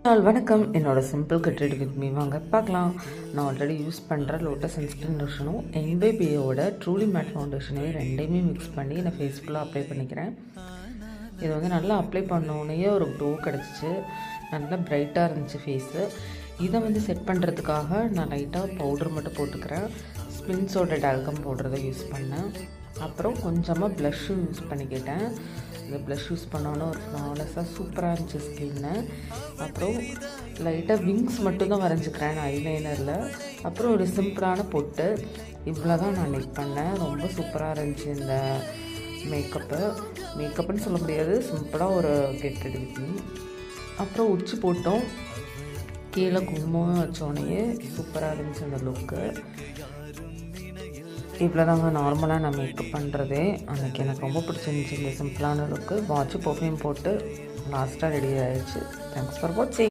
வணக்கம். என்னோட simple get ready with me வாங்க பார்க்கலாம். நான் ஆல்ரெடி யூஸ் பண்ணுற லோட்டஸ் சன்ஸ்கிரீன் லோஷனும் NYBயோட ட்ரூலி மேட் ஃபவுண்டேஷனையும் ரெண்டையுமே மிக்ஸ் பண்ணி நான் ஃபேஸ் ஃபுல்லாக அப்ளை பண்ணிக்கிறேன். இது வந்து நல்லா அப்ளை பண்ணோடனே ஒரு க்ளோ கிடச்சிச்சு, நல்லா பிரைட்டாக இருந்துச்சு ஃபேஸு. இதை வந்து செட் பண்ணுறதுக்காக நான் லைட்டாக பவுடர் மட்டும் போட்டுக்கிறேன். ஸ்பின்ஸோட டால்கம் பவுடர் தான் யூஸ் பண்ணேன். அப்புறம் கொஞ்சமாக ப்ளஷ்ஷும் யூஸ் பண்ணிக்கிட்டேன். இந்த ப்ளஷ் யூஸ் பண்ணோன்னே ஒரு ஃப்ளாலெஸ்ஸாக சூப்பராக இருந்துச்சு ஸ்கின்னு. அப்புறம் லைட்டாக விங்ஸ் மட்டும்தான் வரைஞ்சிக்கிறேன் நான் ஐலைனரில். அப்புறம் ஒரு சிம்பிளான பொட்டு, இவ்வளோ தான் நான் மேக் பண்ணேன். ரொம்ப சூப்பராக இருந்துச்சு இந்த மேக்கப்புன்னு சொல்ல முடியாது, சிம்பிளாக ஒரு கெட் ரெடி வித் மீ. அப்புறம் உச்சி போட்டோம், கீழே குங்குமம் வச்சோடனே சூப்பராக இருந்துச்சு அந்த லுக்கு. இவ்வளோ தாங்க நார்மலாக நான் மேக்கப் பண்ணுறதே. அன்றைக்கி எனக்கு ரொம்ப பிடிச்சிருந்துச்சி இந்த சிம்பிளான லுக்கு. வாட்ச் பர்ஃப்யூம் போட்டு லாஸ்ட்டாக ரெடி ஆகிடுச்சு. தேங்க்ஸ் ஃபார் வாட்சிங்.